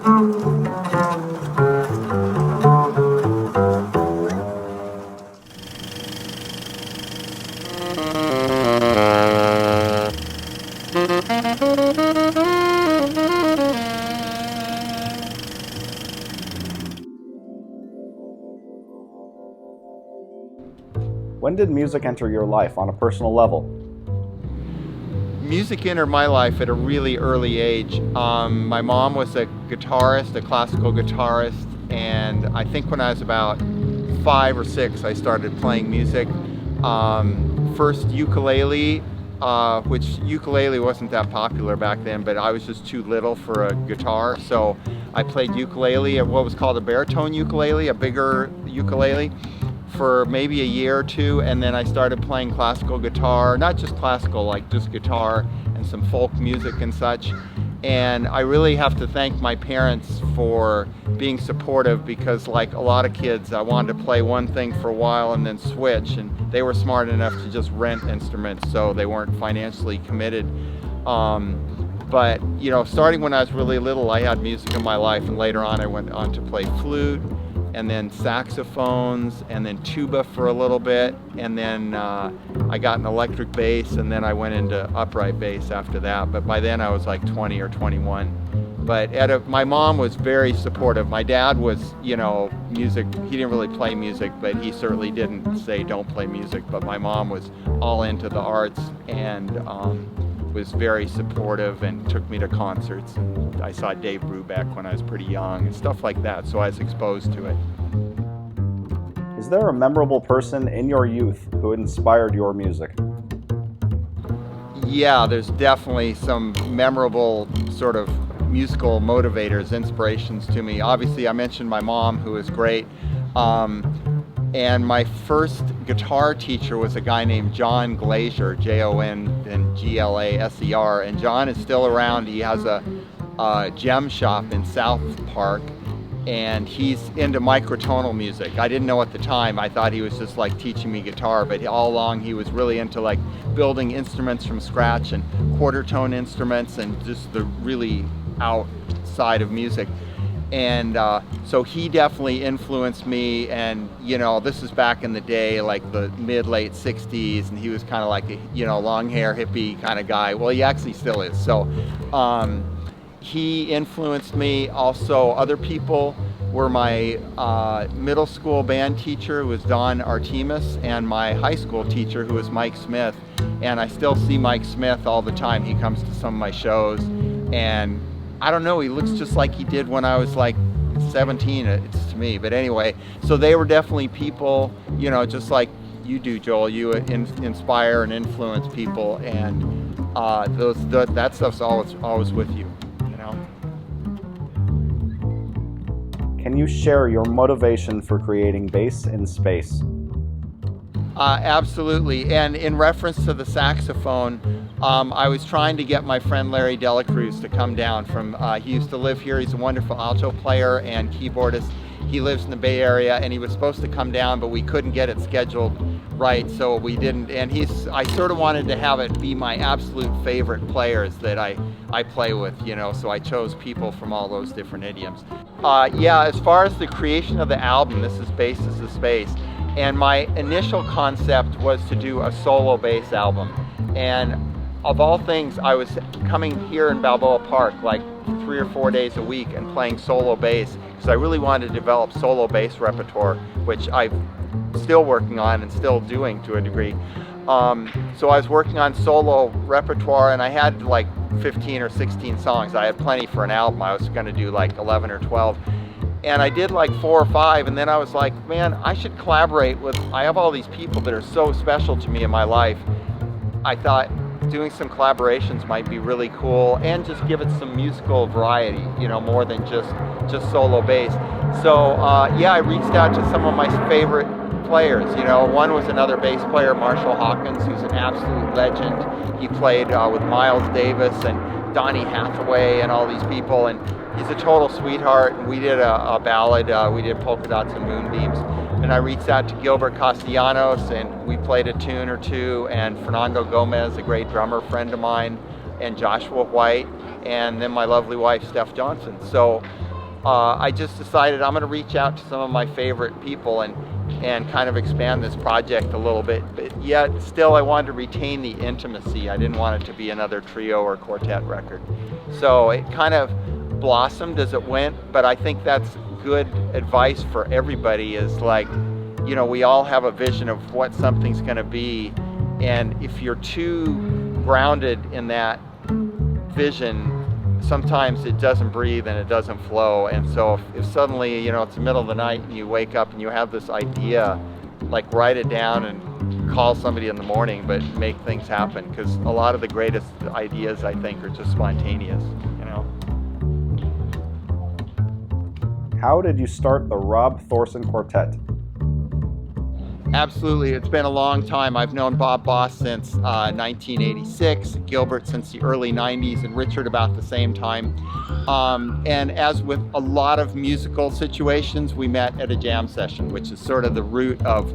When did music enter your life on a personal level? Music entered my life at a really early age. My mom was a guitarist, a classical guitarist, and I think when I was about 5 or 6, I started playing music. First ukulele, which ukulele wasn't that popular back then, but I was just too little for a guitar, so I played ukulele at what was called a baritone ukulele, a bigger ukulele, for maybe a year or two, and then I started playing classical guitar, not just classical, like just guitar and some folk music and such. And I really have to thank my parents for being supportive, because like a lot of kids, I wanted to play one thing for a while and then switch, and they were smart enough to just rent instruments, so they weren't financially committed. But you know, starting when I was really little, I had music in my life, and later on I went on to play flute, and then saxophones, and then tuba for a little bit, and then I got an electric bass, and then I went into upright bass after that. But by then I was like 20 or 21. But my mom was very supportive. My dad was, you know, music, he didn't really play music, but he certainly didn't say don't play music. But my mom was all into the arts, and was very supportive and took me to concerts. And I saw Dave Brubeck when I was pretty young and stuff like that, so I was exposed to it. Is there a memorable person in your youth who inspired your music? Yeah, there's definitely some memorable sort of musical motivators, inspirations to me. Obviously, I mentioned my mom, who is great. And my first guitar teacher was a guy named John Glaser, Jon and Glaser, and John is still around. He has a gem shop in South Park, and he's into microtonal music. I didn't know at the time. I thought he was just like teaching me guitar, but all along he was really into like building instruments from scratch, and quarter tone instruments, and just the really outside of music. And so he definitely influenced me, and you know, this is back in the day, like the late 60s, and he was kind of like a, you know, long hair hippie kind of guy. Well, he actually still is. So he influenced me. Also, other people were my middle school band teacher, who was Don Artemis, and my high school teacher, who was Mike Smith. And I still see Mike Smith all the time. He comes to some of my shows, and I don't know, he looks just like he did when I was like 17, it's to me. But anyway, so they were definitely people, you know, just like you do, Joel. You inspire and influence people, and that stuff's always with you, you know. Can you share your motivation for creating Bass in Space? Absolutely, and in reference to the saxophone, I was trying to get my friend Larry Delacruz to come down from, he used to live here. He's a wonderful alto player and keyboardist. He lives in the Bay Area, and he was supposed to come down, but we couldn't get it scheduled right, so we didn't. And I sort of wanted to have it be my absolute favorite players that I play with, you know, so I chose people from all those different idioms. Yeah, as far as the creation of the album, this is Bassist in Space, and my initial concept was to do a solo bass album. And of all things, I was coming here in Balboa Park like 3 or 4 days a week and playing solo bass, because I really wanted to develop solo bass repertoire, which I'm still working on and still doing to a degree. So I was working on solo repertoire, and I had like 15 or 16 songs. I had plenty for an album. I was going to do like 11 or 12. And I did like 4 or 5, and then I was like, man, I should collaborate with, I have all these people that are so special to me in my life. I thought doing some collaborations might be really cool, and just give it some musical variety, you know, more than just solo bass. So yeah, I reached out to some of my favorite players. You know, one was another bass player, Marshall Hawkins, who's an absolute legend. He played with Miles Davis and Donny Hathaway and all these people, and he's a total sweetheart. And we did a ballad, we did Polka Dots and Moonbeams. And I reached out to Gilbert Castellanos, and we played a tune or two, and Fernando Gomez, a great drummer friend of mine, and Joshua White, and then my lovely wife, Steph Johnson. So I just decided I'm going to reach out to some of my favorite people and kind of expand this project a little bit, but yet still I wanted to retain the intimacy. I didn't want it to be another trio or quartet record. So it kind of blossomed as it went, but I think that's good advice for everybody, is like, you know, we all have a vision of what something's going to be, and if you're too grounded in that vision, sometimes it doesn't breathe and it doesn't flow. And so if suddenly, you know, it's the middle of the night and you wake up and you have this idea, like write it down and call somebody in the morning, but make things happen, because a lot of the greatest ideas, I think, are just spontaneous, you know. How did you start the Rob Thorsen Quartet? Absolutely, it's been a long time. I've known Bob Boss since 1986, Gilbert since the early 90s, and Richard about the same time. And as with a lot of musical situations, we met at a jam session, which is sort of the root of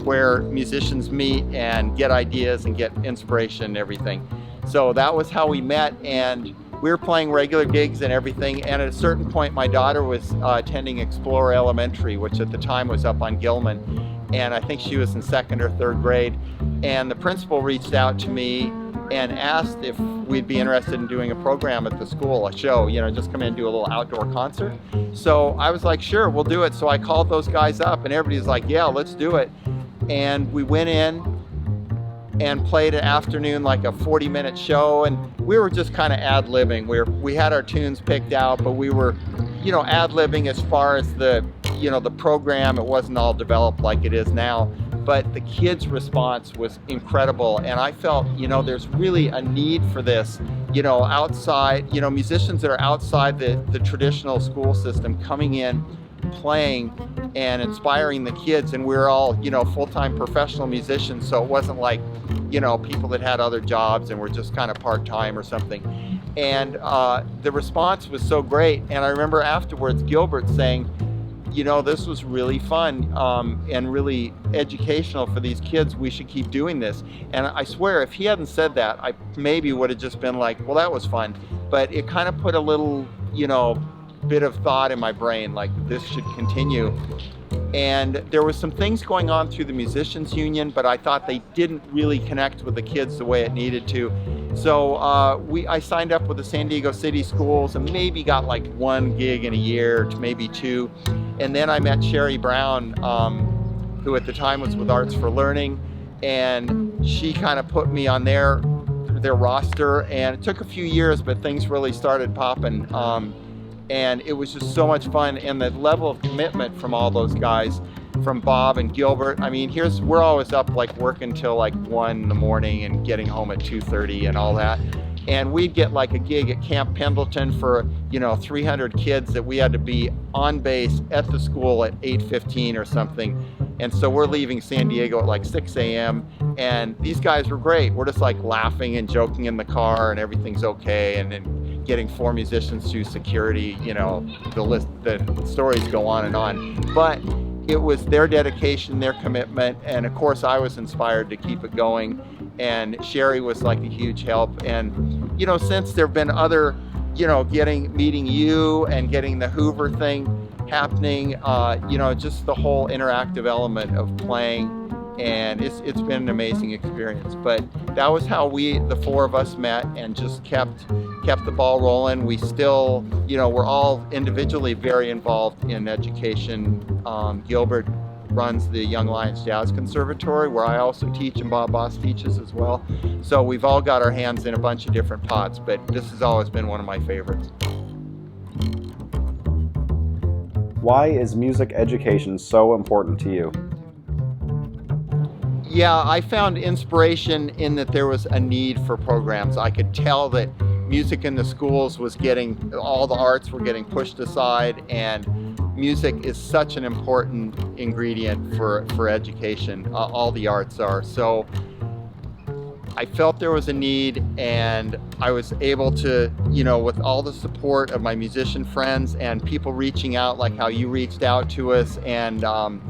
where musicians meet and get ideas and get inspiration and everything. So that was how we met, and we were playing regular gigs and everything. And at a certain point, my daughter was attending Explorer Elementary, which at the time was up on Gilman. And I think she was in 2nd or 3rd grade. And the principal reached out to me and asked if we'd be interested in doing a program at the school, a show, you know, just come in and do a little outdoor concert. So I was like, sure, we'll do it. So I called those guys up and everybody's like, yeah, let's do it. And we went in and played an afternoon, like a 40-minute show. And we were just kind of ad-libbing. We had our tunes picked out, but we were, you know, ad-libbing as far as the, you know, the program. It wasn't all developed like it is now, but the kids' response was incredible. And I felt, you know, there's really a need for this, you know, outside, you know, musicians that are outside the traditional school system coming in, playing and inspiring the kids. And we're all, you know, full-time professional musicians, so it wasn't like, you know, people that had other jobs and were just kind of part-time or something. And the response was so great. And I remember afterwards Gilbert saying, you know, this was really fun and really educational for these kids. We should keep doing this. And I swear, if he hadn't said that, I maybe would have just been like, well, that was fun. But it kind of put a little, you know, bit of thought in my brain, like this should continue. And there was some things going on through the Musicians Union, but I thought they didn't really connect with the kids the way it needed to. So I signed up with the San Diego City Schools and maybe got like 1 gig in a year to maybe 2. And then I met Sherry Brown, who at the time was with Arts for Learning, and she kind of put me on their roster. And it took a few years, but things really started popping. And it was just so much fun, and the level of commitment from all those guys, from Bob and Gilbert. I mean, we're always up like working till like 1 in the morning and getting home at 2:30 and all that. And we'd get like a gig at Camp Pendleton for, you know, 300 kids that we had to be on base at the school at 8:15 or something. And so we're leaving San Diego at like 6 a.m. And these guys were great. We're just like laughing and joking in the car and everything's okay. And then getting 4 musicians through security, you know, the stories go on and on. But it was their dedication, their commitment, and of course I was inspired to keep it going. And Sherry was like a huge help. And, you know, since there have been other, you know, meeting you and getting the Hoover thing happening, you know, just the whole interactive element of playing. And it's been an amazing experience. But that was how the 4 of us met and just kept the ball rolling. We still, you know, we're all individually very involved in education. Gilbert runs the Young Lions Jazz Conservatory, where I also teach, and Bob Boss teaches as well. So we've all got our hands in a bunch of different pots, but this has always been one of my favorites. Why is music education so important to you? Yeah, I found inspiration in that there was a need for programs. I could tell that music in the schools was all the arts were getting pushed aside, and music is such an important ingredient for education. All the arts are. So I felt there was a need, and I was able to, you know, with all the support of my musician friends and people reaching out like how you reached out to us, and I'm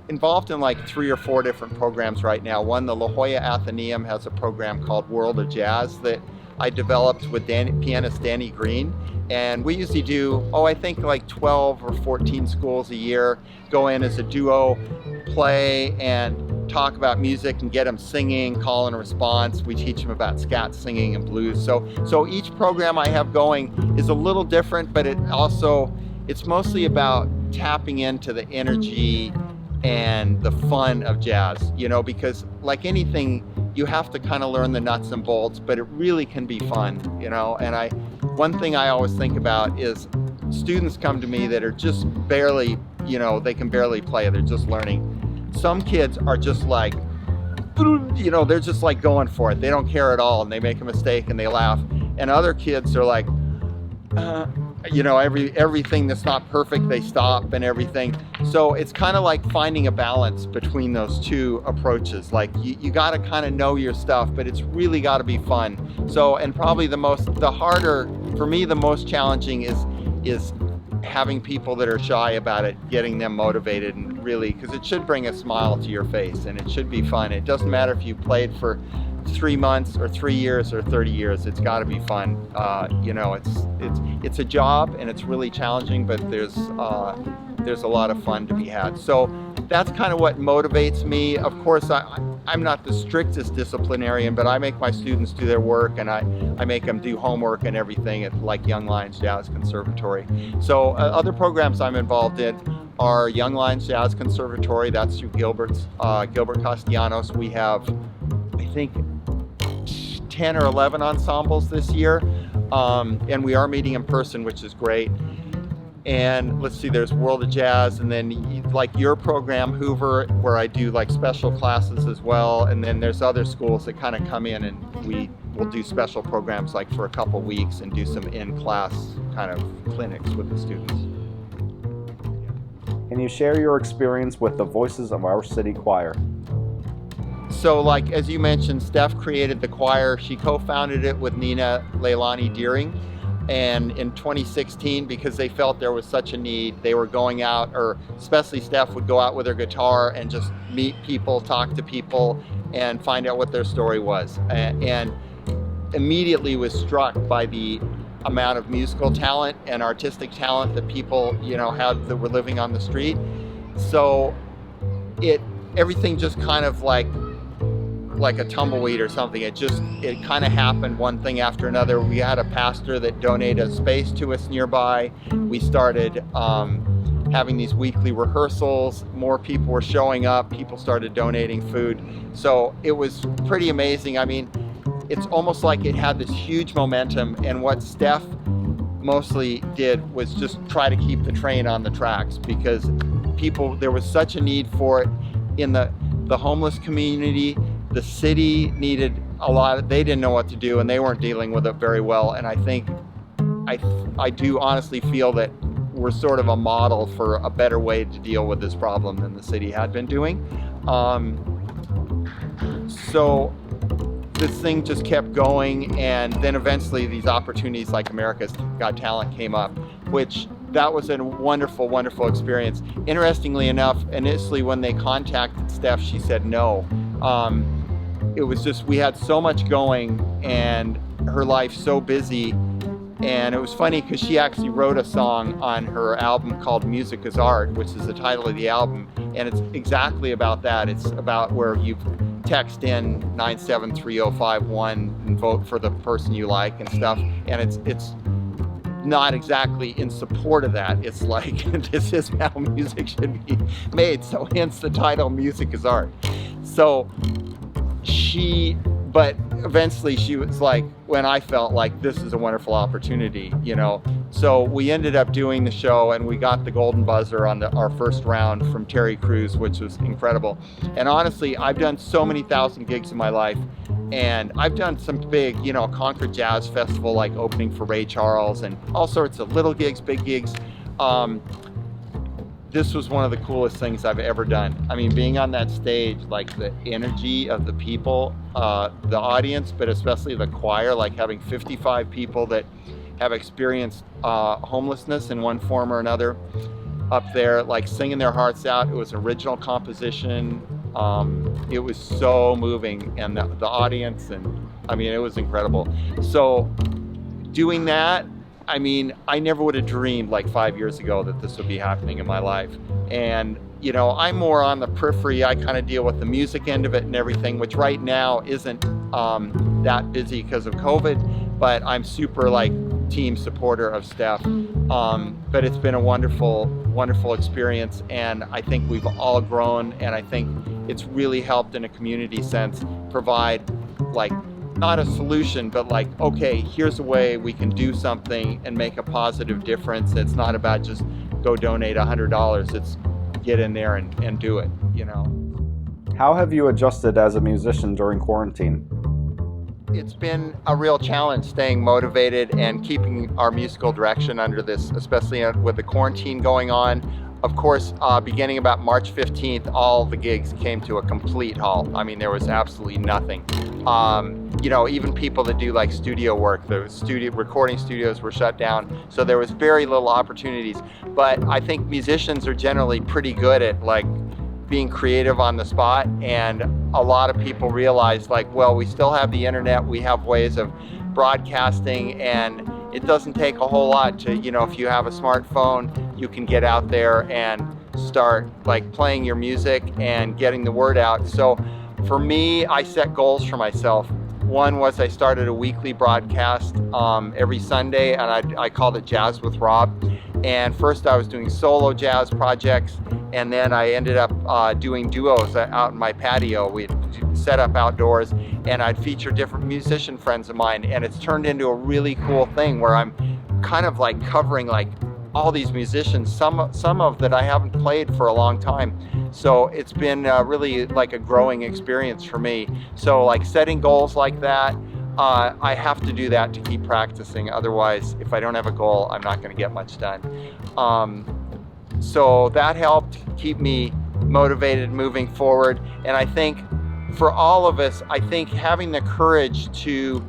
involved in like 3 or 4 different programs right now. One, the La Jolla Athenaeum has a program called World of Jazz that I developed with pianist Danny Green, And we usually do, I think like 12 or 14 schools a year, go in as a duo, play and talk about music and get them singing, call and response. We teach them about scat singing and blues. So each program I have going is a little different, but it's mostly about tapping into the energy and the fun of jazz, because like anything, you have to kind of learn the nuts and bolts, but it really can be fun, and one thing I always think about is students come to me that are just barely, they can barely play, they're just learning. Some kids are just like, they're just like going for it. They don't care at all, and they make a mistake and they laugh. And other kids are like, everything that's not perfect, they stop and everything. So it's kind of like finding a balance between those two approaches. Like you got to kind of know your stuff, but it's really got to be fun. So, and probably the most challenging is having people that are shy about it, getting them motivated, and really, because it should bring a smile to your face and it should be fun. It doesn't matter if you played for 3 months or 3 years or 30 years, it's got to be fun. It's a job and it's really challenging, but there's a lot of fun to be had. So that's kind of what motivates me. Of course, I'm not the strictest disciplinarian, but I make my students do their work, and I make them do homework and everything at like Young Lions Jazz Conservatory. So other programs I'm involved in are Young Lions Jazz Conservatory. That's through Gilbert Castellanos. We have, I think, 10 or 11 ensembles this year, and we are meeting in person, which is great. And let's see, there's World of Jazz, and then like your program, Hoover, where I do like special classes as well. And then there's other schools that kind of come in and we will do special programs like for a couple weeks and do some in-class kind of clinics with the students. Can you share your experience with the Voices of Our City Choir? So like, as you mentioned, Steph created the choir. She co-founded it with Nina Leilani Deering. And in 2016, because they felt there was such a need, they were going out, or especially Steph would go out with her guitar and just meet people, talk to people, and find out what their story was. And immediately was struck by the amount of musical talent and artistic talent that people, had that were living on the street. So everything just kind of like a tumbleweed or something. It kind of happened, one thing after another. We had a pastor that donated a space to us nearby. We started having these weekly rehearsals. More people were showing up. People started donating food. So it was pretty amazing. I mean, it's almost like it had this huge momentum, and what Steph mostly did was just try to keep the train on the tracks, because there was such a need for it in the homeless community. The city needed a lot. They didn't know what to do, and they weren't dealing with it very well. And I think I do honestly feel that we're sort of a model for a better way to deal with this problem than the city had been doing. So this thing just kept going, and then eventually these opportunities like America's Got Talent came up, which that was a wonderful, wonderful experience. Interestingly enough, initially when they contacted Steph, she said no. It was just, we had so much going and her life so busy. And it was funny because she actually wrote a song on her album called Music is Art, which is the title of the album. And it's exactly about that. It's about where you text in 973-051 and vote for the person you like and stuff. And it's not exactly in support of that. It's like, this is how music should be made. So hence the title, Music is Art. So but eventually she was like, when I felt like this is a wonderful opportunity, So we ended up doing the show, and we got the golden buzzer on our first round from Terry Crews, which was incredible. And honestly, I've done so many thousand gigs in my life, and I've done some big, Concord Jazz Festival, like opening for Ray Charles, and all sorts of little gigs, big gigs. This was one of the coolest things I've ever done. I mean, being on that stage, like the energy of the people, the audience, but especially the choir, like having 55 people that have experienced homelessness in one form or another up there, like singing their hearts out. It was original composition. It was so moving, and the audience, and I mean, it was incredible. So doing that, I mean, I never would have dreamed like 5 years ago that this would be happening in my life. And, you know, I'm more on the periphery. I kind of deal with the music end of it and everything, which right now isn't that busy because of COVID, but I'm super like team supporter of Steph. But it's been a wonderful, wonderful experience. And I think we've all grown, and I think it's really helped in a community sense provide like, not a solution, but like, okay, here's a way we can do something and make a positive difference. It's not about just go donate $100. It's get in there and do it, you know. How have you adjusted as a musician during quarantine? It's been a real challenge staying motivated and keeping our musical direction under this, especially with the quarantine going on. Of course, beginning about March 15th, all the gigs came to a complete halt. I mean, there was absolutely nothing. You know, even people that do like studio work, the recording studios were shut down, so there was very little opportunities. But I think musicians are generally pretty good at like being creative on the spot, and a lot of people realize like, well, we still have the internet, we have ways of broadcasting, and it doesn't take a whole lot to, you know, if you have a smartphone, you can get out there and start like playing your music and getting the word out. So for me, I set goals for myself. One was I started a weekly broadcast every Sunday, and I called it Jazz with Rob. And first I was doing solo jazz projects, and then I ended up doing duos out in my patio. We'd set up outdoors, and I'd feature different musician friends of mine, and it's turned into a really cool thing where I'm kind of like covering like all these musicians, some of that I haven't played for a long time. So it's been really like a growing experience for me. So like setting goals like that, I have to do that to keep practicing. Otherwise, if I don't have a goal, I'm not going to get much done. So that helped keep me motivated moving forward. And I think for all of us, I think having the courage to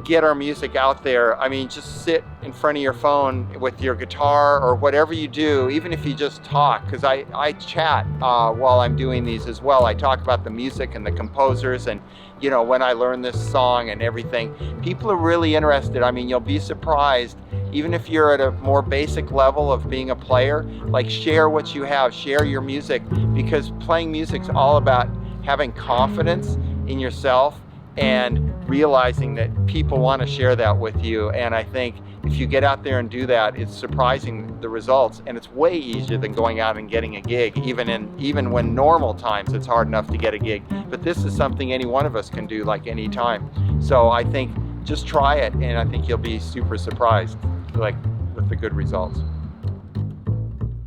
get our music out there. I mean, just sit in front of your phone with your guitar or whatever you do, even if you just talk, because I chat while I'm doing these as well. I talk about the music and the composers, and you know, when I learned this song and everything. People are really interested. I mean, you'll be surprised, even if you're at a more basic level of being a player, like share what you have, share your music, because playing music's all about having confidence in yourself and realizing that people want to share that with you. And I think if you get out there and do that, it's surprising the results, and it's way easier than going out and getting a gig. Even when normal times, it's hard enough to get a gig. But this is something any one of us can do like any time. So I think just try it, and I think you'll be super surprised like with the good results.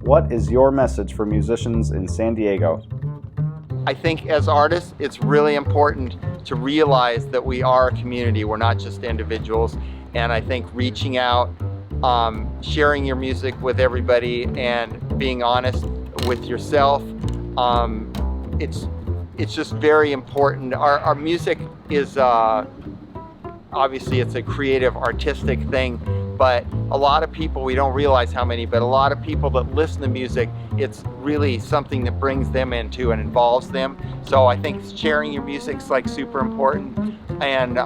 What is your message for musicians in San Diego? I think as artists, it's really important to realize that we are a community. We're not just individuals. And I think reaching out, sharing your music with everybody, and being honest with yourself, it's just very important. Our music is, obviously it's a creative, artistic thing, but a lot of people, we don't realize how many, but a lot of people that listen to music, it's really something that brings them into and involves them. So I think sharing your music's like super important. And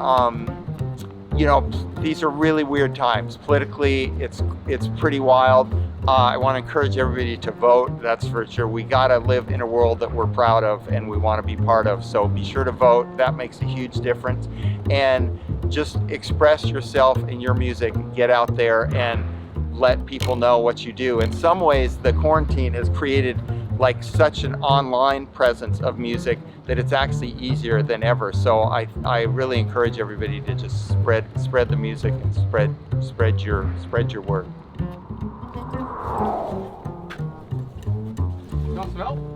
you know, these are really weird times. Politically, it's pretty wild. I want to encourage everybody to vote, that's for sure. We gotta live in a world that we're proud of and we want to be part of. So be sure to vote, that makes a huge difference. And just express yourself in your music, get out there and let people know what you do. In some ways, the quarantine has created like such an online presence of music that it's actually easier than ever. So I really encourage everybody to just spread the music and spread your word. You want some help?